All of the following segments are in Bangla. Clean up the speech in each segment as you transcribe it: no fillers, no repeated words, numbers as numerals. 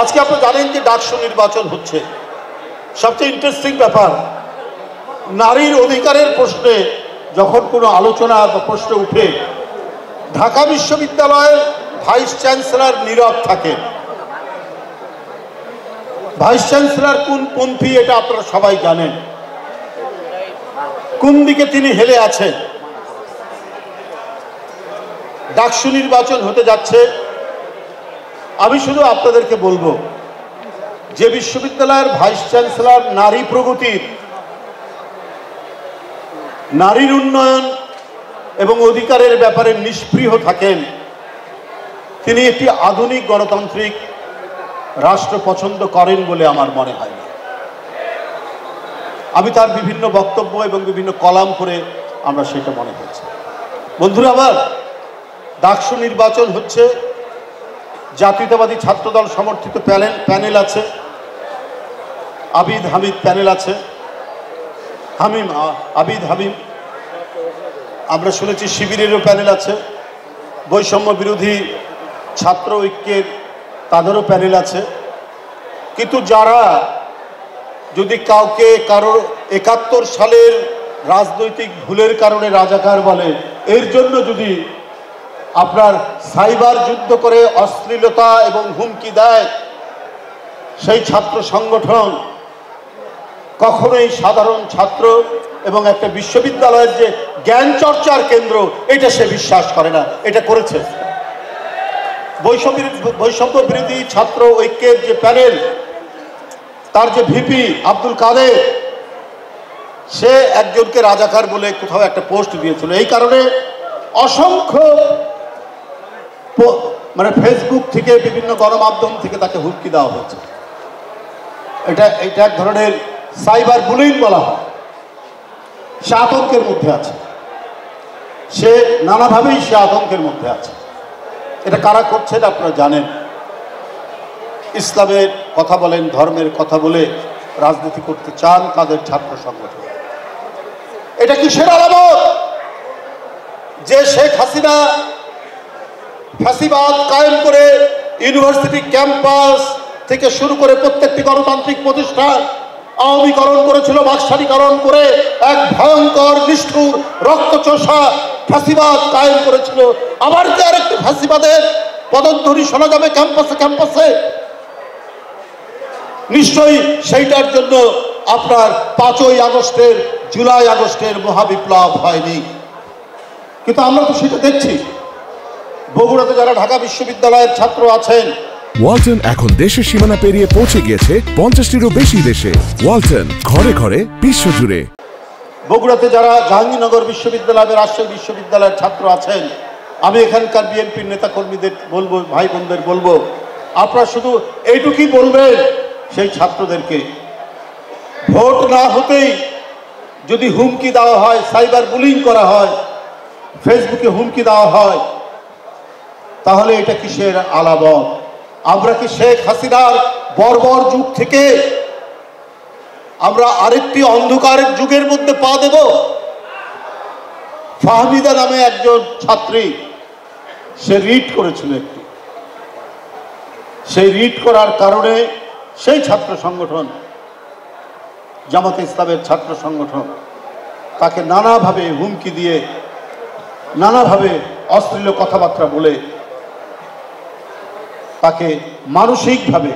আজকে আপনারা জানেন যে ডাকসু নির্বাচন হচ্ছে। সবচেয়ে ইন্টারেস্টিং ব্যাপার, নারীর অধিকারের প্রশ্নে যখন কোনো আলোচনা বা প্রশ্ন উঠে, ঢাকা বিশ্ববিদ্যালয়ের ভাইস চ্যান্সেলর নীরব থাকেন। ভাইস চ্যান্সেলর কোন পন্থী এটা আপনারা সবাই জানেন, কোন দিকে তিনি হেলে আছেন। ডাকসু নির্বাচন হতে যাচ্ছে। আমি শুধু আপনাদেরকে বলবো, যে বিশ্ববিদ্যালয়ের ভাইস চ্যান্সেলর নারী প্রগতির, নারীর উন্নয়ন এবং অধিকারের ব্যাপারে নিষ্পৃহ থাকেন, তিনি একটি আধুনিক গণতান্ত্রিক রাষ্ট্র পছন্দ করেন বলে আমার মনে হয় না। আমি তার বিভিন্ন বক্তব্য এবং বিভিন্ন কলাম পড়ে আমরা সেটা মনে হচ্ছে। বন্ধুরা আমার, ডাকসু নির্বাচন হচ্ছে, জাতীয়তাবাদী ছাত্রদল সমর্থিত প্যানেল আছে, আবিদ হামিদ প্যানেল আছে, আবিদ হামিদ, আমরা শুনেছি শিবিরেরও প্যানেল আছে, বৈষম্য বিরোধী ছাত্র ঐক্যের তাদেরও প্যানেল আছে। কিন্তু যারা যদি কাউকে কারোর ৭১ সালের রাজনৈতিক ভুলের কারণে রাজাকার বলে, এর জন্য যদি আপনার সাইবার যুদ্ধ করে অশ্লীলতা এবং হুমকি দেয়, সেই ছাত্র সংগঠন কখনোই সাধারণ ছাত্র এবং একটা বিশ্ববিদ্যালয়ের যে জ্ঞান চর্চার কেন্দ্র, এটা সে বিশ্বাস করে না। এটা করেছে বৈষম্য বিরোধী ছাত্র ঐক্যের যে প্যানেল, তার যে ভিপি আব্দুল কাদের, সে একজনকে রাজাকার বলে কোথাও একটা পোস্ট দিয়েছিল। এই কারণে অসংখ্য ফেসবুক থেকে, বিভিন্ন গণমাধ্যম থেকে তাকে হুমকি দেওয়া হচ্ছে। এটা এক ধরনের সাইবার বুলিং বলা হয়। সে আতঙ্কের মধ্যে আছে, সে নানাভাবেই সে আতঙ্কের মধ্যে আছে। এটা কারা করছেন আপনারা জানেন। ইসলামের কথা বলেন, ধর্মের কথা বলে রাজনীতি করতে চান তাদের ছাত্র সংগঠন। এটা কিসের আলামত? যে শেখ হাসিনা ফ্যাসিবাদ কায়েম করে ইউনিভার্সিটি ক্যাম্পাস থেকে শুরু করে প্রত্যেকটি গণতান্ত্রিক প্রতিষ্ঠান আওয়ামীকরণ করেছিল, বাকশালীকরণ করে এক ভয়ঙ্কর নিষ্ঠুর রক্তচোষা ফ্যাসিবাদ কায়েম করেছিল। আবার কি আরেকটি ফ্যাসিবাদের পদধ্বনি শোনা যাবে ক্যাম্পাসে ক্যাম্পাসে? নিশ্চয়ই সেইটার জন্য আপনার ৫ই আগস্টের, জুলাই আগস্টের মহাবিপ্লব হয়নি। কিন্তু আমরা তো সেটা দেখছি। বগুড়াতে যারা ঢাকা বিশ্ববিদ্যালয়ের ছাত্র আছেন, ওয়ালটন এখন দেশের সীমানা পেরিয়ে পৌঁছে গিয়েছে ৫০টিরও বেশি দেশে। ওয়ালটন, ঘরে ঘরে, বিশ্বজুড়ে। বগুড়াতে যারা জাহাঙ্গীরনগর বিশ্ববিদ্যালয়, রাজশাহী বিশ্ববিদ্যালয়ের ছাত্র আছেন, আমি এখানকার বিএনপির নেতাকর্মীদের বলবো, ভাই বোনদের বলবো, আপনারা শুধু এইটুকুই বলবেন সেই ছাত্রদেরকে, ভোট না হতেই যদি হুমকি দেওয়া হয়, সাইবার বুলিং করা হয়, ফেসবুকে হুমকি দেওয়া হয়, তাহলে এটা কিসের আলামত? আমরা কি শেখ হাসিনার বর্বর যুগ থেকে আমরা আরেকটি অন্ধকারের যুগের মধ্যে পা দেব? ফাহমিদা নামে একজন ছাত্রী, সে রিট করেছিল একটি, সেই রিট করার কারণে সেই ছাত্র সংগঠন, জামাতে ইসলামের ছাত্র সংগঠন, তাকে নানাভাবে হুমকি দিয়ে, নানাভাবে অশ্লীল কথাবার্তা বলে তাকে মানসিকভাবে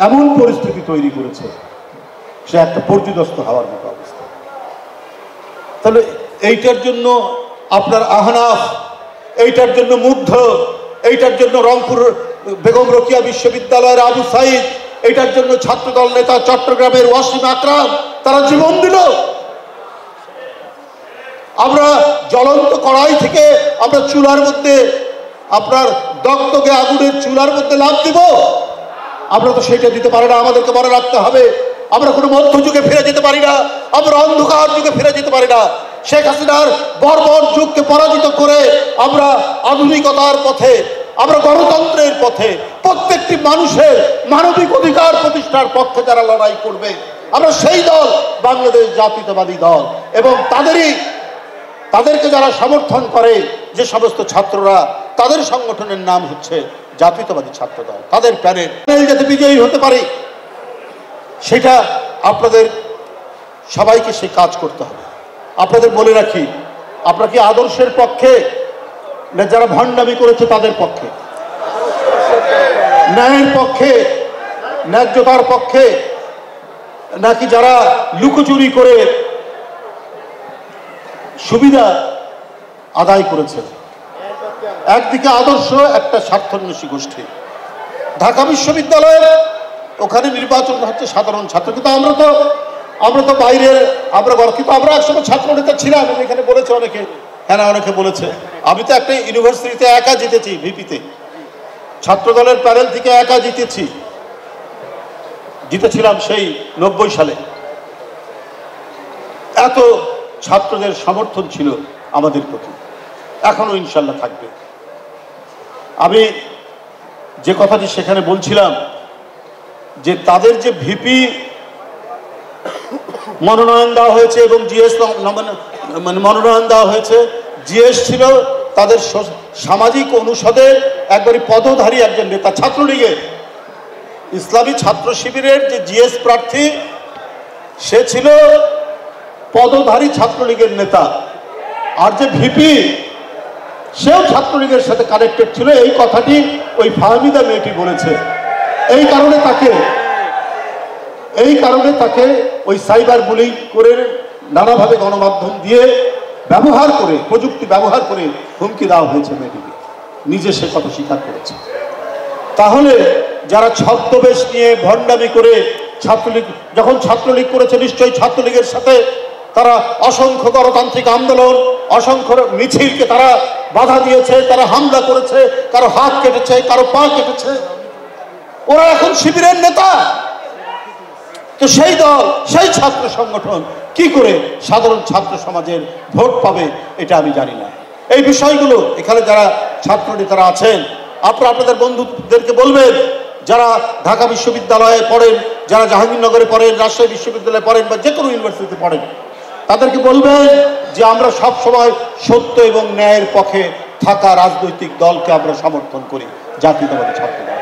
এমন পরিস্থিতি তৈরি করেছে, সে একটা পর্যুদস্ত হওয়ার মতো অবস্থা। তাহলে এইটার জন্য আপনার আহনাফ, এইটার জন্য মুগ্ধ, এইটার জন্য রংপুর বেগম রোকেয়া বিশ্ববিদ্যালয়ের আবু সাইদ, এইটার জন্য ছাত্রদল নেতা চট্টগ্রামের ওয়াসিম আকরাম, তারা জীবন দিল। আমরা জ্বলন্ত কড়াই থেকে আমরা চুলার মধ্যে, আপনার দগদগে আগুনের চুলার মধ্যে লাফ দিব? আমরা তো সেটা দিতে পারি না। আমাদেরকে মনে রাখতে হবে, আমরা কোনো মধ্যযুগে ফিরে যেতে পারি না, আমরা অন্ধকার যুগে ফিরে যেতে পারি না। শেখ হাসিনার বর্বর যুগকে পরাজিত করে আমরা আধুনিকতার পথে, আমরা গণতন্ত্রের পথে, প্রত্যেকটি মানুষের মানবিক অধিকার প্রতিষ্ঠার পক্ষে যারা লড়াই করবে, আমরা সেই দল বাংলাদেশ জাতীয়তাবাদী দল। এবং তাদেরকে যারা সমর্থন করে, যে সমস্ত ছাত্ররা, তাদের সংগঠনের নাম হচ্ছে জাতীয়তাবাদী ছাত্রদল, তাদের প্যানেল যাতে বিজয়ী হতে পারে সেটা আপনাদের সবাইকে সে কাজ করতে হবে। আপনাদের বলে রাখি, আপনারা কি আদর্শের পক্ষে না যারা ভণ্ডামি করেছে তাদের পক্ষে? ন্যায়ের পক্ষে, ন্যায্যতার পক্ষে, নাকি যারা লুকোচুরি করে সুবিধা আদায় করেছে? একদিকে আদর্শ, একটা স্বার্থান্বেষী গোষ্ঠী। ঢাকা বিশ্ববিদ্যালয়ের ওখানে নির্বাচন হচ্ছে সাধারণ ছাত্র, কিন্তু আমরা তো বাইরের, কিন্তু আমরা একসময় ছাত্র নেতা ছিলাম, এখানে বলেছে অনেকে, হ্যাঁ অনেকে বলেছে। আমি তো একটা ইউনিভার্সিটিতে একা জিতেছি, ভিপিতে ছাত্রদলের প্যানেল থেকে একা জিতেছিলাম সেই 90 সালে। এত ছাত্রদের সমর্থন ছিল আমাদের প্রতি, এখনো ইনশাল্লাহ থাকবে। আমি যে কথাটি সেখানে বলছিলাম যে তাদের যে ভিপি মনোনয়ন দেওয়া হয়েছে এবং জিএস মনোনয়ন দেওয়া হয়েছে, জিএস ছিল তাদের সামাজিক অনুষদের একবারই পদধারী একজন নেতা, ছাত্রলীগের ইসলামী ছাত্র শিবিরের যে জিএস প্রার্থী সে ছিল পদধারী ছাত্রলীগের নেতা, আর যে ভিপি সেও ছাত্রলীগের সাথে কানেক্টেড ছিল। এই কথাটি ওই ফাহমিদা মেয়েটি বলেছে। এই কারণে তাকে ওই সাইবার বুলিং করে নানাভাবে গণমাধ্যম দিয়ে ব্যবহার করে, প্রযুক্তি ব্যবহার করে হুমকি দেওয়া হয়েছে মেয়েটিকে, নিজে সে কথা স্বীকার করেছে। তাহলে যারা ছদ্মবেশ নিয়ে ভণ্ডামি করে যখন ছাত্রলীগ করেছে, নিশ্চয়ই ছাত্রলীগের সাথে তারা অসংখ্য গণতান্ত্রিক আন্দোলন, অসংখ্য মিছিলকে তারা বাধা দিয়েছে, তারা হামলা করেছে, কারো হাত কেটেছে, কারো পা কেটেছে। ওরা এখন শিবিরের নেতা। তো সেই দল, সেই ছাত্র সংগঠন কি করে সাধারণ ছাত্র সমাজের ভোট পাবে এটা আমি জানি না। এই বিষয়গুলো এখানে যারা ছাত্র নেতারা আছেন, আপনাদের বন্ধুদেরকে বলবেন, যারা ঢাকা বিশ্ববিদ্যালয়ে পড়েন, যারা জাহাঙ্গীরনগরে পড়েন, রাজশাহী বিশ্ববিদ্যালয়ে পড়েন বা যে কোনো ইউনিভার্সিটিতে পড়েন, তাদেরকে বলবেন যে আমরা সব সময় সত্য এবং ন্যায়ের পক্ষে থাকা রাজনৈতিক দলকে আমরা সমর্থন করি, জাতীয়তাবাদী ছাত্র দল।